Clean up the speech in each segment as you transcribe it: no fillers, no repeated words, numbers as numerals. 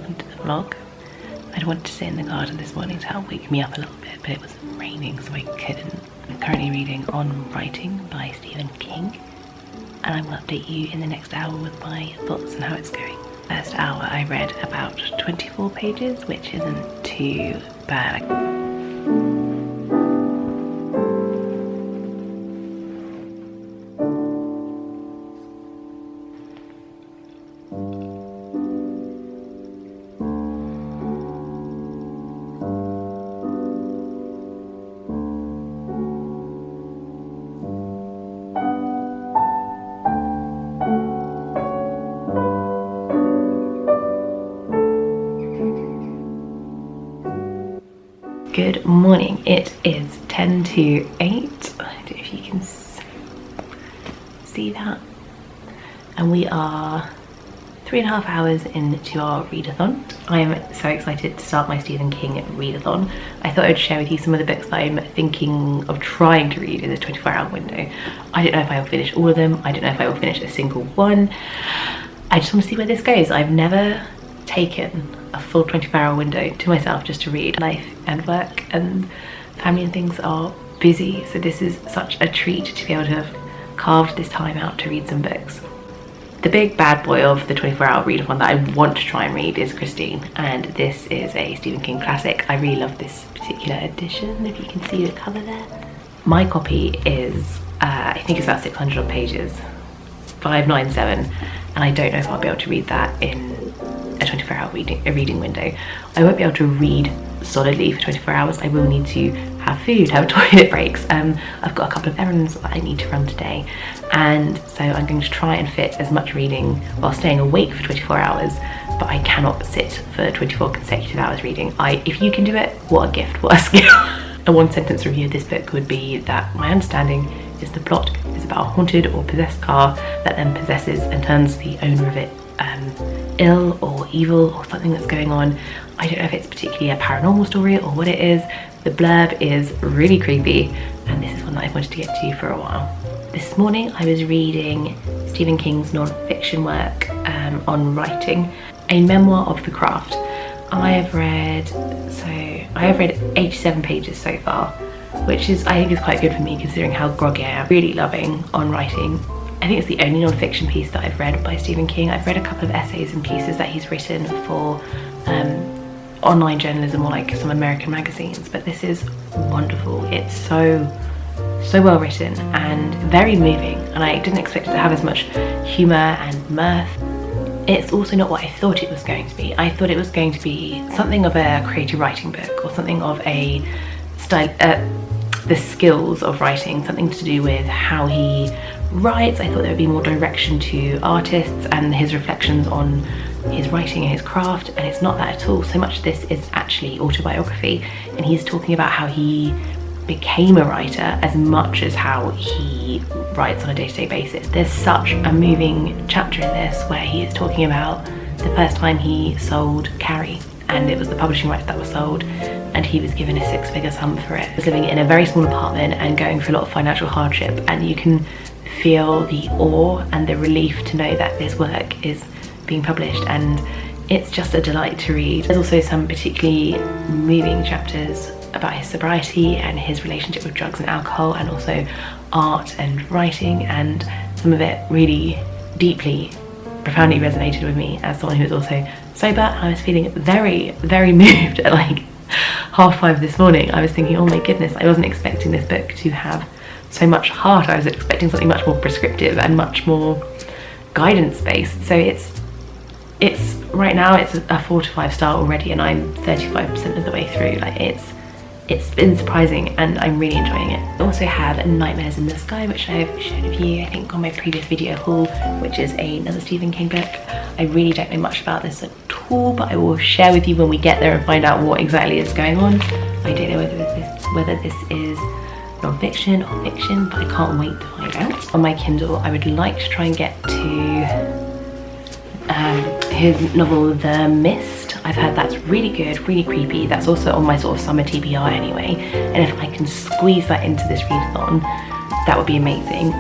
welcome to the vlog. I'd wanted to sit in the garden this morning to help wake me up a little bit, but it was raining so I couldn't. I'm currently reading On Writing by Stephen King, and I will update you in the next hour with my thoughts and how it's going. First hour I read about 24 pages, which isn't too bad. Good morning, it is 10 to 8, I don't know if you can see that, and we are 3.5 hours into our readathon. I am so excited to start my Stephen King readathon. I thought I'd share with you some of the books that I'm thinking of trying to read in this 24-hour window. I don't know if I will finish all of them, I don't know if I will finish a single one. I just want to see where this goes. I've never taken a full 24-hour window to myself just to read. Life and work and family and things are busy, so this is such a treat to be able to have carved this time out to read some books. The big bad boy of the 24-hour readathon that I want to try and read is Christine, and this is a Stephen King classic. I really love this particular edition, if you can see the cover there. My copy is, I think it's about 600 odd pages, 597, and I don't know if I'll be able to read that in a 24-hour reading window. I won't be able to read solidly for 24 hours. I will need to have food, have toilet breaks. I've got a couple of errands that I need to run today, and so I'm going to try and fit as much reading while staying awake for 24 hours, but I cannot sit for 24 consecutive hours reading. If you can do it, what a gift, what a skill. A one-sentence review of this book would be that my understanding is the plot is about a haunted or possessed car that then possesses and turns the owner of it ill or evil or something that's going on. I don't know if it's particularly a paranormal story or what it is. The blurb is really creepy, and this is one that I've wanted to get to for a while. This morning I was reading Stephen King's non-fiction work on writing, a memoir of the craft. I have read 87 pages so far, which is, I think, is quite good for me considering how groggy I am. Really loving On Writing. I think it's the only non-fiction piece that I've read by Stephen King. I've read a couple of essays and pieces that he's written for online journalism or like some American magazines, but this is wonderful. It's so well written and very moving, and I didn't expect it to have as much humour and mirth. It's also not what I thought it was going to be. I thought it was going to be something of a creative writing book, or something of a style, the skills of writing, something to do with how he writes. I thought there would be more direction to artists and his reflections on his writing and his craft, and it's not that at all. So much of this is actually autobiography, and he's talking about how he became a writer as much as how he writes on a day-to-day basis. There's such a moving chapter in this where he is talking about the first time he sold Carrie, and it was the publishing rights that were sold, and he was given a 6-figure sum for it. He was living in a very small apartment and going through a lot of financial hardship, and you can feel the awe and the relief to know that this work is being published, and it's just a delight to read. There's also some particularly moving chapters about his sobriety and his relationship with drugs and alcohol, and also art and writing, and some of it really deeply, profoundly resonated with me as someone who is also sober. I was feeling very, very moved at like 5:30 this morning. I was thinking, oh my goodness, I wasn't expecting this book to have so much heart. I was expecting something much more prescriptive and much more guidance based. So it's right now it's a 4 to 5 star already, and I'm 35% of the way through. Like it's been surprising, and I'm really enjoying it. I also have Nightmares in the Sky, which I've shared with you, I think, on my previous video haul, which is another Stephen King book. I really don't know much about this at all, but I will share with you when we get there and find out what exactly is going on. I don't know whether this is non-fiction or fiction, but I can't wait to find out. On my Kindle, I would like to try and get to his novel The Mist. I've heard that's really good, really creepy. That's also on my sort of summer TBR anyway, and if I can squeeze that into this readathon, that would be amazing.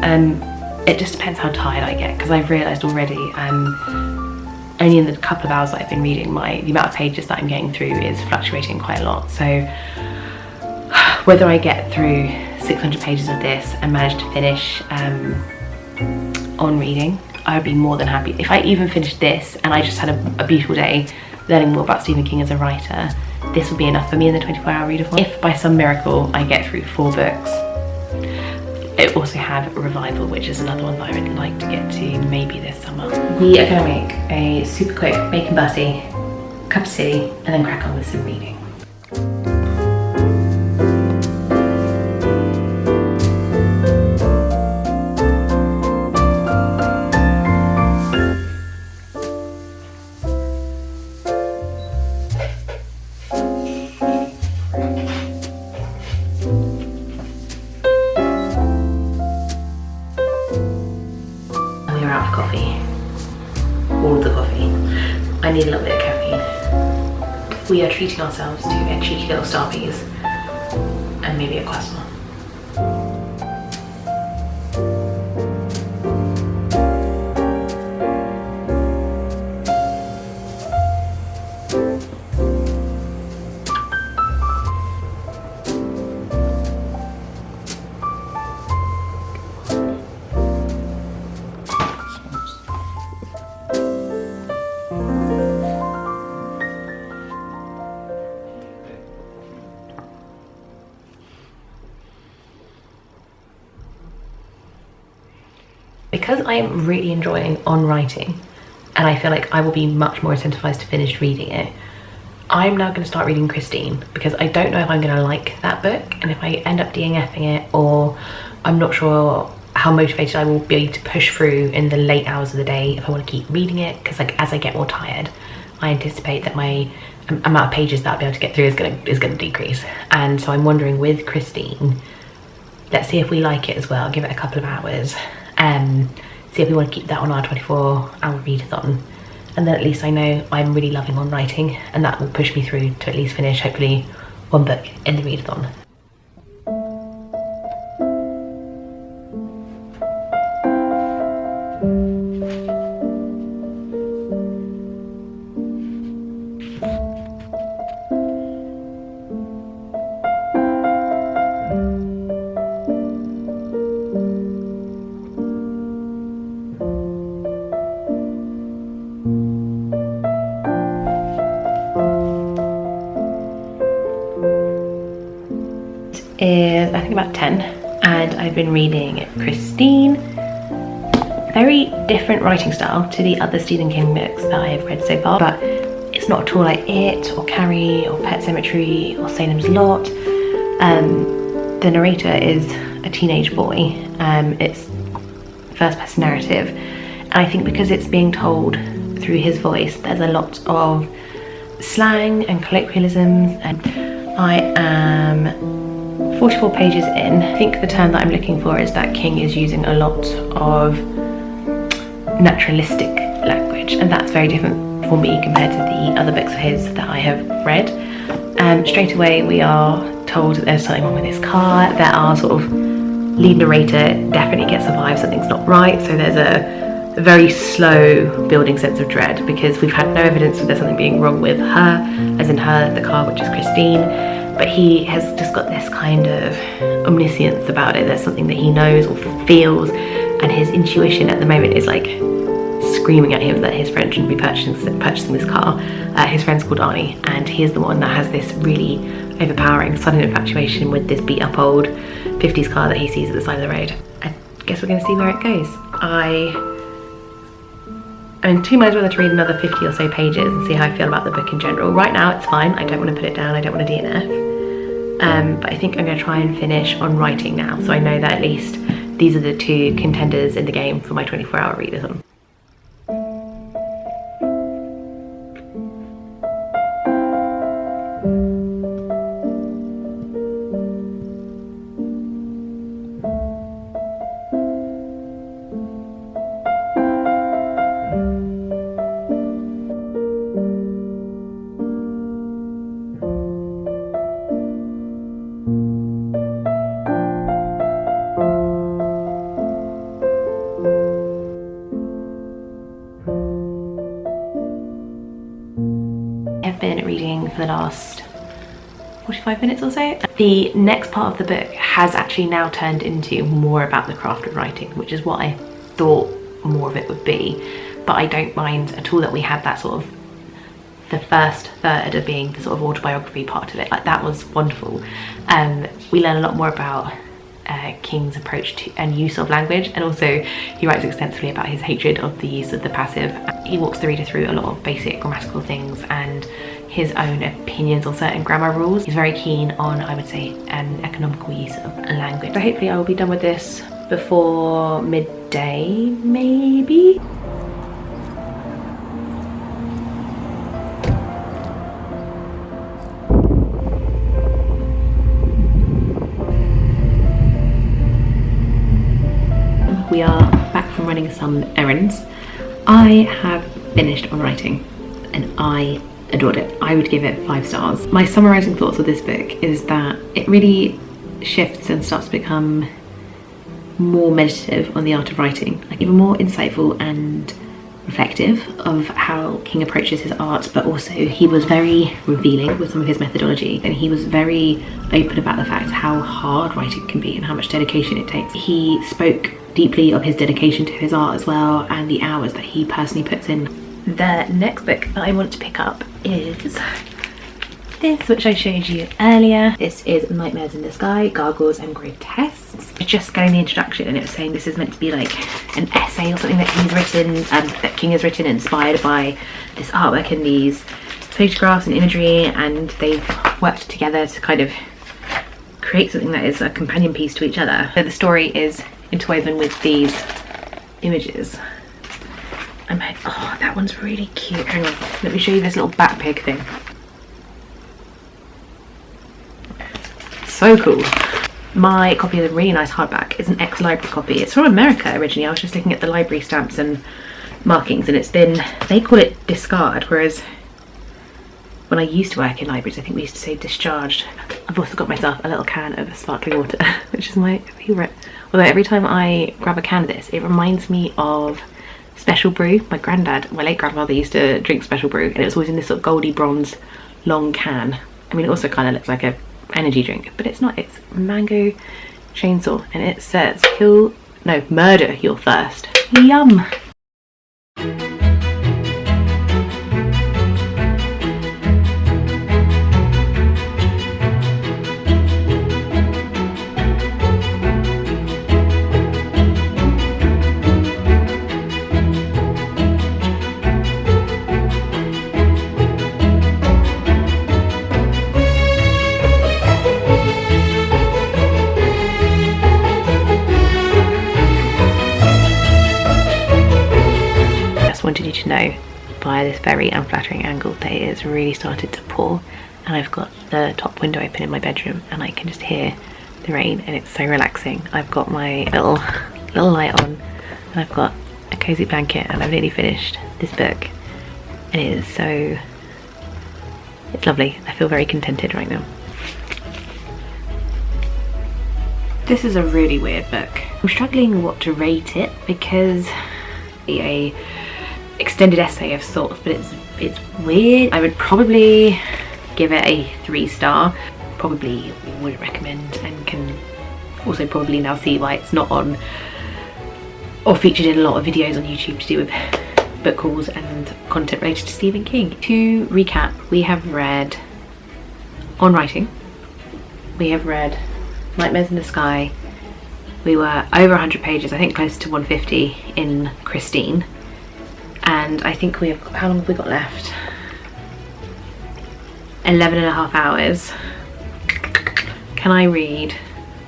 It just depends how tired I get, because I've realised already only in the couple of hours that I've been reading, the amount of pages that I'm getting through is fluctuating quite a lot. So whether I get through 600 pages of this and manage to finish on reading, I would be more than happy. If I even finished this and I just had a beautiful day learning more about Stephen King as a writer, this would be enough for me in the 24-hour readathon. If by some miracle I get through 4 books, it also have Revival, which is another one that I would like to get to maybe this summer. We are going to make a super quick bacon butty, cup of tea, and then crack on with some reading. All of the coffee. I need a little bit of caffeine. We are treating ourselves to a cheeky little Starbies and maybe a croissant. Because I am really enjoying on writing, and I feel like I will be much more incentivized to finish reading it, I'm now going to start reading Christine, because I don't know if I'm going to like that book, and if I end up DNFing it, or I'm not sure how motivated I will be to push through in the late hours of the day if I want to keep reading it, because like as I get more tired, I anticipate that my amount of pages that I'll be able to get through is going to decrease. And so I'm wondering with Christine, let's see if we like it as well, give it a couple of hours, see if we want to keep that on our 24-hour readathon, and then at least I know I'm really loving on writing, and that will push me through to at least finish hopefully 1 book in the readathon. Is I think about 10, and I've been reading Christine. Very different writing style to the other Stephen King books that I have read so far, but it's not at all like It or Carrie or Pet Sematary or Salem's Lot. The narrator is a teenage boy. It's first person narrative, and I think because it's being told through his voice, there's a lot of slang and colloquialisms, and I am 44 pages in. I think the term that I'm looking for is that King is using a lot of naturalistic language, and that's very different for me compared to the other books of his that I have read. Straight away we are told that there's something wrong with his car. There are sort of lead narrator definitely gets a vibe something's not right, so there's a very slow building sense of dread, because we've had no evidence that there's something being wrong with her, as in her, the car, which is Christine, but he has just got this kind of omniscience about it. There's something that he knows or feels, and his intuition at the moment is like screaming at him that his friend shouldn't be purchasing this car. His friend's called Arnie, and he is the one that has this really overpowering sudden infatuation with this beat up old 50s car that he sees at the side of the road. I guess we're going to see where it goes. I'm in 2 minds whether to read another 50 or so pages and see how I feel about the book in general. Right now it's fine, I don't want to put it down, I don't want to DNF. But I think I'm going to try and finish on writing now, so I know that at least these are the 2 contenders in the game for my 24-hour readathon. reading for the last 45 minutes or so. The next part of the book has actually now turned into more about the craft of writing, which is what I thought more of it would be. But I don't mind at all that we had that sort of the first third of being the sort of autobiography part of it. Like, that was wonderful. We learn a lot more about King's approach to and use of language, and also he writes extensively about his hatred of the use of the passive. He walks the reader through a lot of basic grammatical things and his own opinions on certain grammar rules. He's very keen on, I would say, an economical use of language. So hopefully I will be done with this before midday, maybe. We are back from running some errands. I have finished on writing and I adored it. I would give it 5 stars. My summarising thoughts of this book is that it really shifts and starts to become more meditative on the art of writing, like even more insightful and reflective of how King approaches his art, but also he was very revealing with some of his methodology, and he was very open about the fact how hard writing can be and how much dedication it takes. He spoke deeply of his dedication to his art as well, and the hours that he personally puts in. The next book that I want to pick up is this, which I showed you earlier. This is Nightmares in the Sky, Gargoyles and Grotesques. I was just getting the introduction and it was saying this is meant to be like an essay or something that he's written, that King has written, inspired by this artwork and these photographs and imagery, and they've worked together to kind of create something that is a companion piece to each other. So the story is interwoven with these images. I'm like, oh, that one's really cute. Hang on, let me show you this little bat pig thing. So cool. My copy of the really nice hardback is an ex-library copy. It's from America originally. I was just looking at the library stamps and markings, and it's been, they call it discard, whereas when I used to work in libraries, I think we used to say discharged. I've also got myself a little can of sparkling water, which is my favourite. Although every time I grab a can of this, it reminds me of Special Brew. My granddad, my late grandfather, used to drink Special Brew, and it was always in this sort of goldy bronze long can. I mean, it also kind of looks like a energy drink, but it's not. It's mango chainsaw, and it says murder your thirst. Yum. Wanted you to know by this very unflattering angle that it has really started to pour, and I've got the top window open in my bedroom and I can just hear the rain, and it's so relaxing. I've got my little light on and I've got a cozy blanket, and I've nearly finished this book, and it is so, it's lovely. I feel very contented right now. This is a really weird book. I'm struggling what to rate it because a extended essay of sorts, but it's weird. I would probably give it a 3-star. Probably wouldn't recommend, and can also probably now see why it's not on or featured in a lot of videos on YouTube to do with book hauls and content related to Stephen King. To recap, we have read On Writing, we have read Nightmares in the Sky, we were over 100 pages, I think close to 150 in Christine, and I think we have, how long have we got left? 11.5 hours. Can I read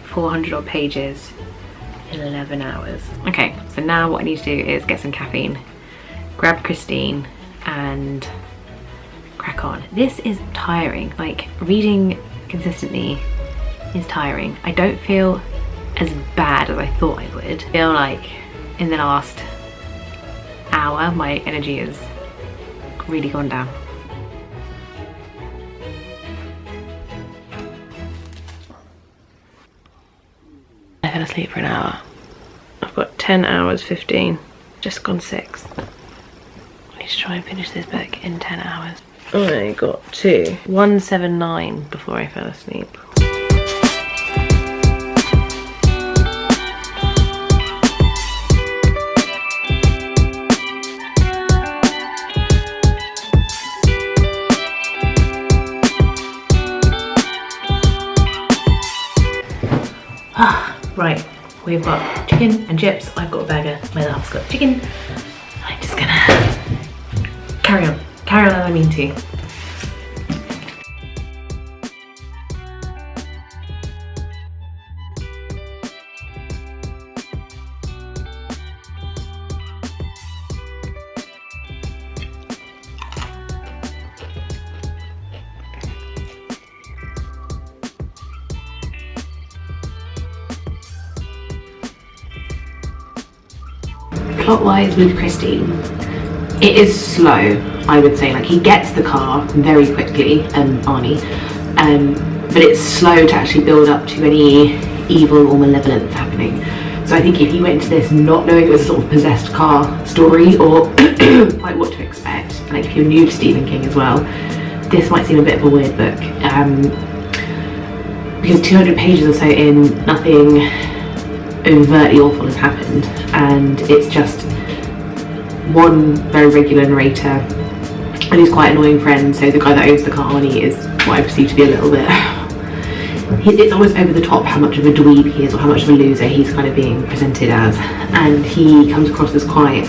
400 odd pages in 11 hours? Okay, so now what I need to do is get some caffeine, grab Christine and crack on. This is tiring, like reading consistently is tiring. I don't feel as bad as I thought I would. I feel like in the last hour my energy has really gone down. I fell asleep for an hour. I've got 10 hours 15, just gone 6. I need to try and finish this book in 10 hours. I got to 179 before I fell asleep. Right, we've got chicken and chips. I've got a burger. My love's got chicken. I'm just gonna carry on as I mean to. Plot-wise with Christine, it is slow, I would say. Like, he gets the car very quickly, Arnie, but it's slow to actually build up to any evil or malevolence happening. So I think if you went into this not knowing it was a sort of possessed car story or like what to expect, and like if you're new to Stephen King as well, this might seem a bit of a weird book, because 200 pages or so in, nothing overtly awful has happened, and it's just one very regular narrator and his quite annoying friend. So the guy that owns the car, Arnie, is what I perceive to be a little bit it's almost over the top how much of a dweeb he is, or how much of a loser he's kind of being presented as, and he comes across as quite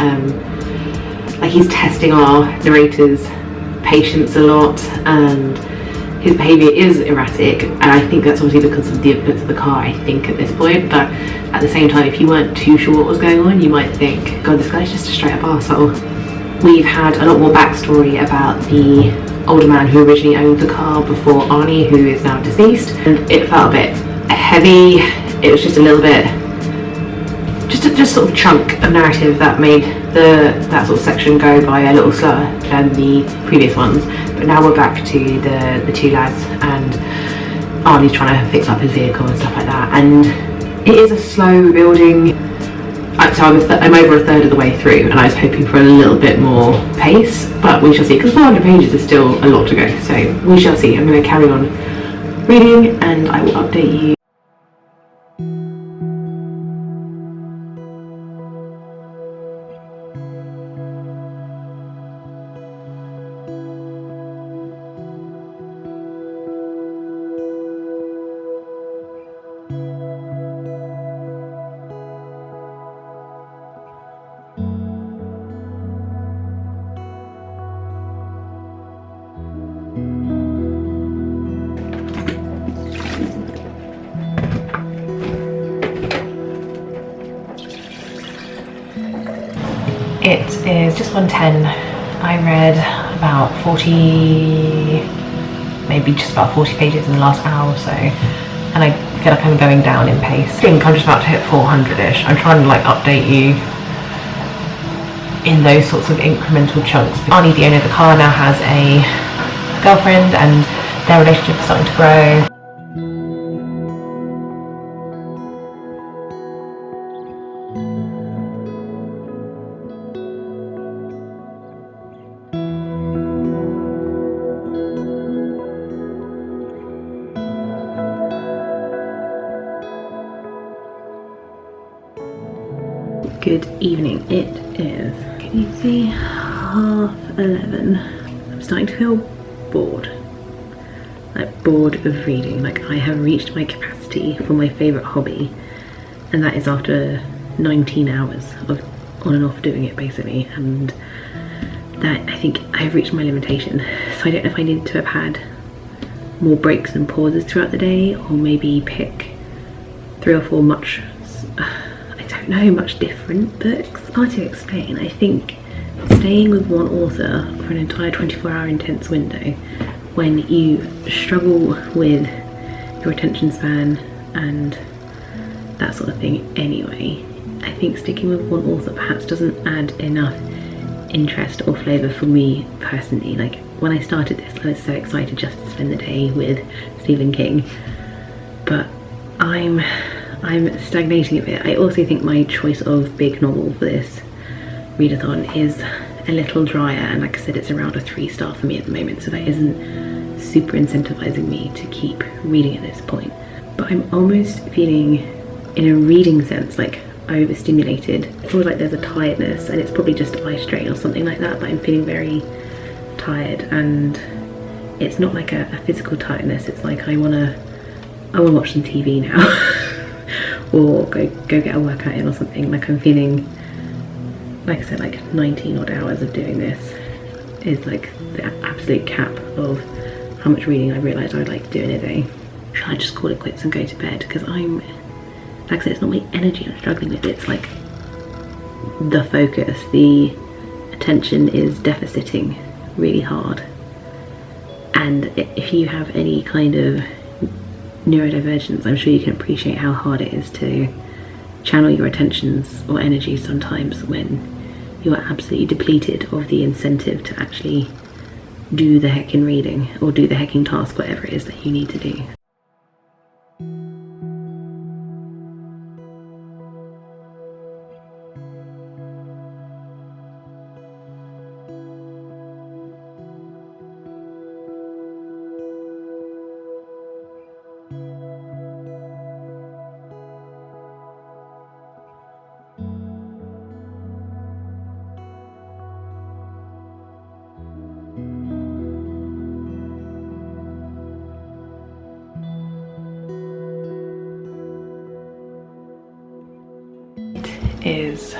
like he's testing our narrator's patience a lot, and his behaviour is erratic, and I think that's obviously because of the influence of the car, I think, at this point. But at the same time, if you weren't too sure what was going on, you might think, God, this guy's just a straight up arsehole. We've had a lot more backstory about the older man who originally owned the car before Arnie, who is now deceased, and it felt a bit heavy. It was just a little bit, just sort of chunk of narrative that made that sort of section go by a little slower than the previous ones. But now we're back to the two lads, and Arnie's trying to fix up his vehicle and stuff like that, and it is a slow building. So I'm over a third of the way through, and I was hoping for a little bit more pace, but we shall see, because 400 pages is still a lot to go, so we shall see. I'm going to carry on reading and I will update you. It is just 1:10. I read about 40, maybe just about 40 pages in the last hour or so, and I feel like I'm going down in pace. I think I'm just about to hit 400-ish. I'm trying to like update you in those sorts of incremental chunks. Arnie, the owner of the car, now has a girlfriend, and their relationship is starting to grow. Good evening. It is, can you see, 11:30. I'm starting to feel bored. Like bored of reading. Like I have reached my capacity for my favourite hobby, and that is after 19 hours of on and off doing it basically, and that, I think I've reached my limitation. So I don't know if I needed to have had more breaks and pauses throughout the day, or maybe pick 3 or 4 much different books. Hard to explain. I think staying with one author for an entire 24-hour intense window, when you struggle with your attention span and that sort of thing anyway, I think sticking with one author perhaps doesn't add enough interest or flavour for me personally. Like when I started this, I was so excited just to spend the day with Stephen King, but I'm stagnating a bit. I also think my choice of big novel for this readathon is a little drier, and like I said, it's around a 3-star for me at the moment, so that isn't super incentivizing me to keep reading at this point. But I'm almost feeling, in a reading sense, like overstimulated. It feels like there's a tiredness, and it's probably just eye strain or something like that, but I'm feeling very tired, and it's not like a physical tiredness. It's like I wanna watch some TV now or go get a workout in or something. Like I'm feeling, like I said, like 19 odd hours of doing this is like the absolute cap of how much reading I realised I would like to do in a day. Should I just call it quits and go to bed? Because I'm, like I said, it's not my energy I'm struggling with, it's like the focus, the attention is deficiting really hard. And if you have any kind of neurodivergence, I'm sure you can appreciate how hard it is to channel your attentions or energy sometimes when you are absolutely depleted of the incentive to actually do the heckin' reading or do the heckin' task, whatever it is that you need to do. Is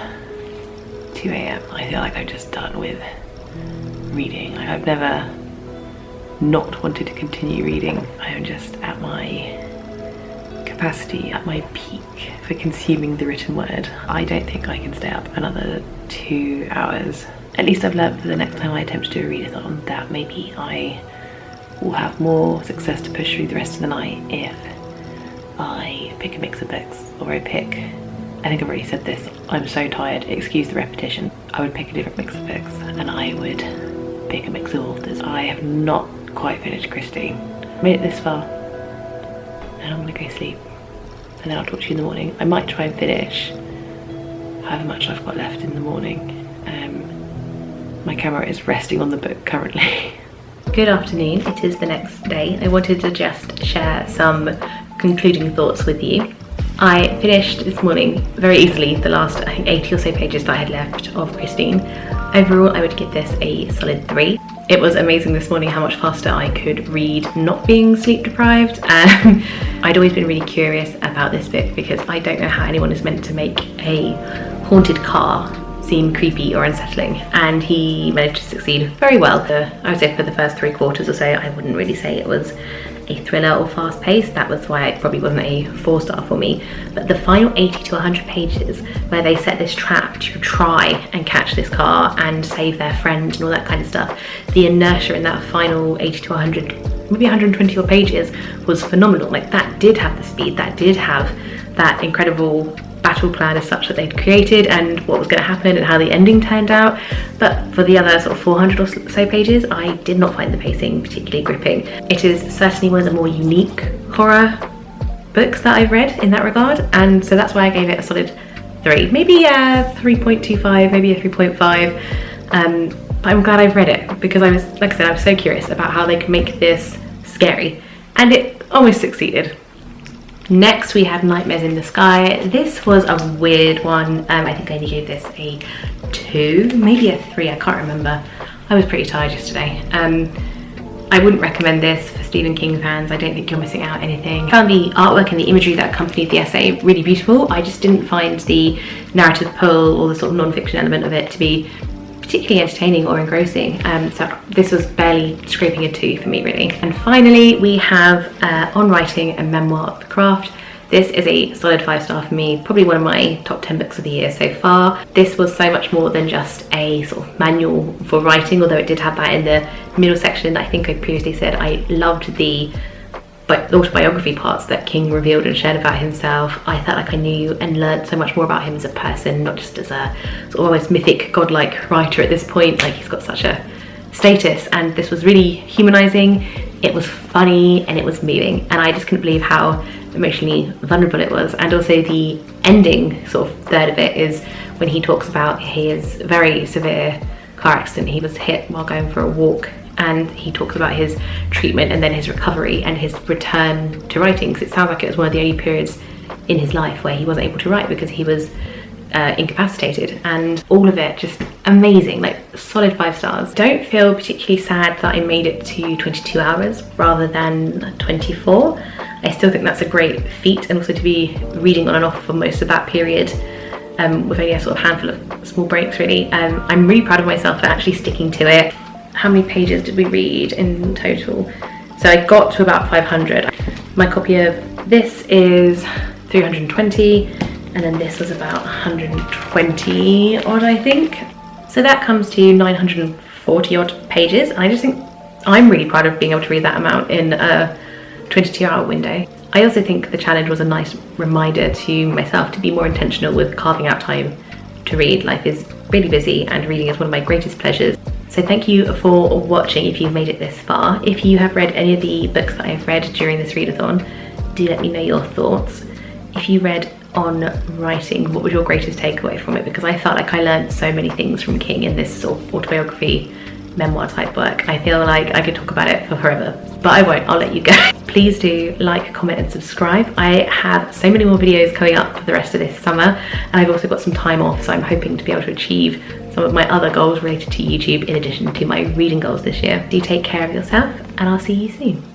2 AM. I feel like I'm just done with reading. Like I've never not wanted to continue reading. I am just at my capacity, at my peak for consuming the written word. I don't think I can stay up another 2 hours. At least I've learned for the next time I attempt to do a readathon that maybe I will have more success to push through the rest of the night if I pick a mix of books, or I think I've already said this, I'm so tired, excuse the repetition. I would pick a different mix of books and I would pick a mix of authors. I have not quite finished Christine. I made it this far and I'm gonna go sleep and then I'll talk to you in the morning. I might try and finish however much I've got left in the morning. My camera is resting on the book currently. Good afternoon, it is the next day. I wanted to just share some concluding thoughts with you. I finished this morning very easily the last, I think, 80 or so pages that I had left of Christine. Overall, I would give this a solid 3. It was amazing this morning how much faster I could read not being sleep deprived. I'd always been really curious about this book because I don't know how anyone is meant to make a haunted car seem creepy or unsettling, and he managed to succeed very well. I would say for the first 3/4 or so, I wouldn't really say it was a thriller or fast paced. That was why it probably wasn't a 4-star for me. But the final 80 to 100 pages where they set this trap to try and catch this car and save their friend and all that kind of stuff, the inertia in that final 80 to 100, maybe 120 odd pages was phenomenal. Like that did have the speed, that did have that incredible battle plan as such that they'd created and what was going to happen and how the ending turned out. But for the other sort of 400 or so pages, I did not find the pacing particularly gripping. It is certainly one of the more unique horror books that I've read in that regard, and so that's why I gave it a solid 3, maybe a 3.25, maybe a 3.5. But I'm glad I've read it because I was, like I said, I was so curious about how they could make this scary, and it almost succeeded. Next we had Nightmares in the Sky. This was a weird one. I think I only gave this a 2, maybe a 3, I can't remember. I was pretty tired yesterday. I wouldn't recommend this for Stephen King fans. I don't think you're missing out on anything. I found the artwork and the imagery that accompanied the essay really beautiful. I just didn't find the narrative pull or the sort of non-fiction element of it to be particularly entertaining or engrossing, so this was barely scraping a 2 for me really. And finally we have On Writing, a Memoir of the Craft. This is a solid 5-star for me, probably one of my top 10 books of the year so far. This was so much more than just a sort of manual for writing, although it did have that in the middle section. I think I previously said I loved the autobiography parts that King revealed and shared about himself. I felt like I knew and learned so much more about him as a person, not just as a sort of almost mythic, godlike writer at this point. Like he's got such a status, and this was really humanizing. It was funny and it was moving, and I just couldn't believe how emotionally vulnerable it was. And also the ending sort of third of it is when he talks about his very severe car accident. He was hit while going for a walk, and he talks about his treatment and then his recovery and his return to writing, because it sounds like it was one of the only periods in his life where he wasn't able to write because he was incapacitated. And all of it just amazing, like solid 5 stars. Don't feel particularly sad that I made it to 22 hours rather than 24. I still think that's a great feat, and also to be reading on and off for most of that period with only a sort of handful of small breaks really. I'm really proud of myself for actually sticking to it. How many pages did we read in total? So I got to about 500. My copy of this is 320, and then this was about 120 odd, I think. So that comes to 940 odd pages, and I just think I'm really proud of being able to read that amount in a 22-hour window. I also think the challenge was a nice reminder to myself to be more intentional with carving out time to read. Life is really busy, and reading is one of my greatest pleasures. So thank you for watching if you've made it this far. If you have read any of the books that I've read during this readathon, do let me know your thoughts. If you read on writing, what was your greatest takeaway from it? Because I felt like I learned so many things from King in this sort of autobiography, memoir type work. I feel like I could talk about it for forever, but I won't, I'll let you go. Please do like, comment and subscribe. I have so many more videos coming up for the rest of this summer, and I've also got some time off, so I'm hoping to be able to achieve some of my other goals related to YouTube in addition to my reading goals this year. Do take care of yourself, and I'll see you soon.